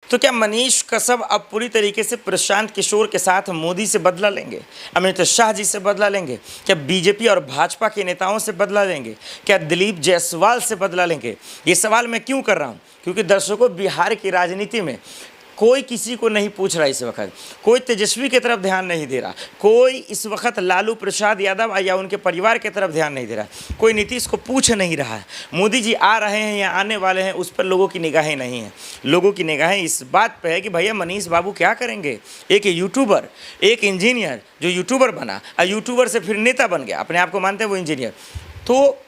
तो क्या मनीष कसब अब पूरी तरीके से प्रशांत किशोर के साथ मोदी से बदला लेंगे, अमित शाह जी से बदला लेंगे, क्या बीजेपी और भाजपा के नेताओं से बदला लेंगे, क्या दिलीप जायसवाल से बदला लेंगे? ये सवाल मैं क्यों कर रहा हूँ? क्योंकि दर्शकों, बिहार की राजनीति में कोई किसी को नहीं पूछ रहा इस वक्त, कोई तेजस्वी की तरफ ध्यान नहीं दे रहा, कोई इस वक्त लालू प्रसाद यादव या उनके परिवार की तरफ ध्यान नहीं दे रहा, कोई नीतीश को पूछ नहीं रहा है। मोदी जी आ रहे हैं या आने वाले हैं, उस पर लोगों की निगाहें नहीं हैं। लोगों की निगाहें इस बात पर है कि भैया मनीष बाबू क्या करेंगे। एक यूट्यूबर, एक इंजीनियर जो यूट्यूबर बना और यूट्यूबर से फिर नेता बन गया, अपने आप को मानते हैं वो इंजीनियर, तो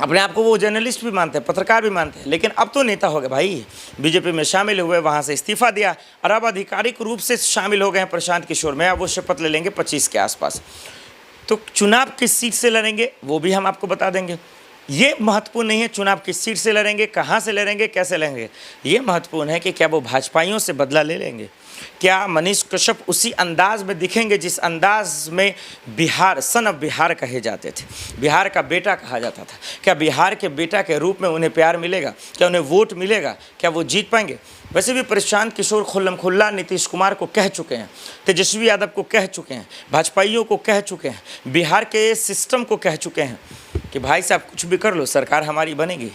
अपने आप को वो जर्नलिस्ट भी मानते हैं, पत्रकार भी मानते हैं, लेकिन अब तो नेता हो गए भाई। बीजेपी में शामिल हुए, वहाँ से इस्तीफा दिया और अब आधिकारिक रूप से शामिल हो गए हैं प्रशांत किशोर में। अब वो शपथ ले लेंगे 25 के आसपास। तो चुनाव किस सीट से लड़ेंगे वो भी हम आपको बता देंगे। ये महत्वपूर्ण नहीं है चुनाव किस सीट से लड़ेंगे, कहाँ से लड़ेंगे, कैसे लड़ेंगे। ये महत्वपूर्ण है कि क्या वो भाजपाइयों से बदला ले लेंगे, क्या मनीष कश्यप उसी अंदाज में दिखेंगे जिस अंदाज में बिहार, सन ऑफ बिहार कहे जाते थे, बिहार का बेटा कहा जाता था। क्या बिहार के बेटा के रूप में उन्हें प्यार मिलेगा, क्या उन्हें वोट मिलेगा, क्या वो जीत पाएंगे? वैसे भी प्रशांत किशोर खुल्लम खुल्ला नीतीश कुमार को कह चुके हैं, तेजस्वी यादव को कह चुके हैं, भाजपाइयों को कह चुके हैं, बिहार के सिस्टम को कह चुके हैं कि भाई साहब कुछ भी कर लो, सरकार हमारी बनेगी।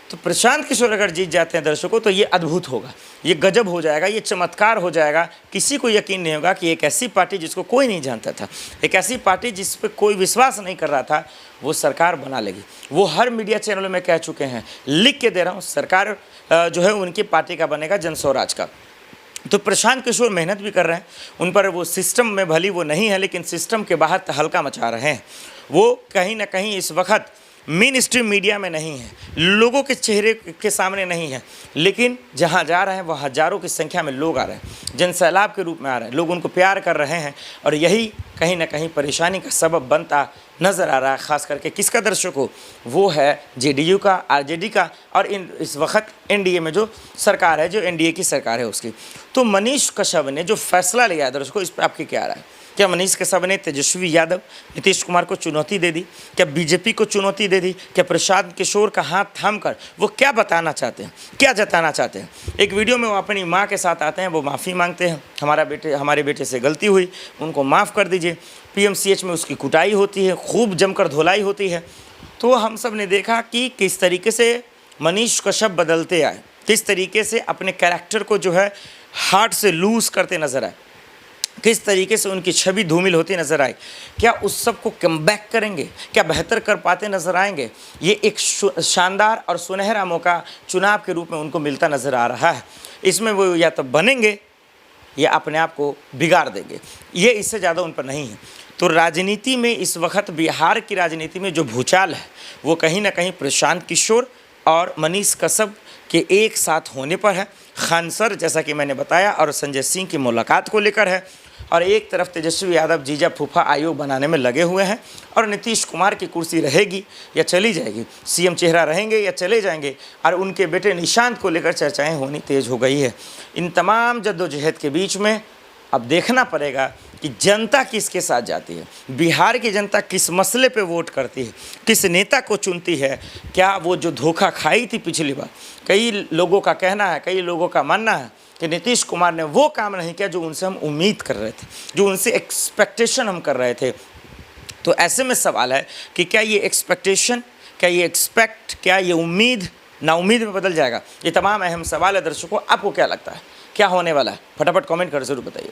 तो प्रशांत किशोर अगर जीत जाते हैं दर्शकों, तो ये अद्भुत होगा, ये गजब हो जाएगा, ये चमत्कार हो जाएगा। किसी को यकीन नहीं होगा कि एक ऐसी पार्टी जिसको कोई नहीं जानता था, एक ऐसी पार्टी जिस पर कोई विश्वास नहीं कर रहा था, वो सरकार बना लेगी। वो हर मीडिया चैनलों में कह चुके हैं, लिख के दे रहा हूँ, सरकार जो है उनकी पार्टी का बनेगा, जन स्वराज का। तो प्रशांत किशोर मेहनत भी कर रहे हैं, उन पर वो सिस्टम में भली वो नहीं है, लेकिन सिस्टम के बाहर हल्का मचा रहे हैं। वो कहीं ना कहीं इस वक्त मेन स्ट्रीम मीडिया में नहीं है, लोगों के चेहरे के सामने नहीं है, लेकिन जहां जा रहे हैं वह हज़ारों की संख्या में लोग आ रहे हैं, जनसैलाब के रूप में आ रहे हैं, लोग उनको प्यार कर रहे हैं। और यही कहीं ना कहीं परेशानी का सबब बनता नज़र आ रहा है। ख़ास करके किसका दर्शकों? वो है जेडीयू का, आरजेडी का, और इस वक्त एनडीए में जो सरकार है, जो एनडीए की सरकार है उसकी। तो मनीष कश्यप ने जो फैसला लिया है दर्शकों, इस पर आपकी क्या राय? क्या मनीष कश्यप ने तेजस्वी यादव, नीतीश कुमार को चुनौती दे दी? क्या बीजेपी को चुनौती दे दी? क्या प्रशांत किशोर का हाथ थाम कर वो क्या बताना चाहते हैं, क्या जताना चाहते हैं? एक वीडियो में वो अपनी माँ के साथ आते हैं, वो माफ़ी मांगते हैं, हमारे बेटे से गलती हुई, उनको माफ़ कर दीजिए। पीएमसीएच में उसकी कुटाई होती है, खूब जमकर धुलाई होती है। तो हम सब ने देखा कि किस तरीके से मनीष कश्यप बदलते आए, किस तरीके से अपने कैरेक्टर को जो है हार्ट से लूज़ करते नजर आए, किस तरीके से उनकी छवि धूमिल होती नजर आई। क्या उस सब को कम बैक करेंगे, क्या बेहतर कर पाते नजर आएंगे? ये एक शानदार और सुनहरा मौका चुनाव के रूप में उनको मिलता नजर आ रहा है। इसमें वो या तो बनेंगे या अपने आप को बिगाड़ देंगे, ये इससे ज़्यादा उन पर नहीं है। तो राजनीति में इस वक्त, बिहार की राजनीति में जो भूचाल है वो कहीं ना कहीं प्रशांत किशोर और मनीष कश्यप के एक साथ होने पर है। खान सर, जैसा कि मैंने बताया, और संजय सिंह की मुलाकात को लेकर है। और एक तरफ तेजस्वी यादव जीजा फूफा आयोग बनाने में लगे हुए हैं, और नीतीश कुमार की कुर्सी रहेगी या चली जाएगी, सीएम चेहरा रहेंगे या चले जाएंगे, और उनके बेटे निशांत को लेकर चर्चाएं होनी तेज हो गई है। इन तमाम जद्दोजहद के बीच में अब देखना पड़ेगा कि जनता किसके साथ जाती है, बिहार की जनता किस मसले पे वोट करती है, किस नेता को चुनती है। क्या वो जो धोखा खाई थी पिछली बार, कई लोगों का कहना है, कई लोगों का मानना है कि नीतीश कुमार ने वो काम नहीं किया जो उनसे हम उम्मीद कर रहे थे, जो उनसे एक्सपेक्टेशन हम कर रहे थे। तो ऐसे में सवाल है कि क्या ये एक्सपेक्टेशन, क्या ये एक्सपेक्ट, क्या ये उम्मीद नाउम्मीद में बदल जाएगा? ये तमाम अहम सवाल है दर्शकों, आपको क्या लगता है क्या होने वाला है? फटाफट कमेंट कर जरूर बताइए।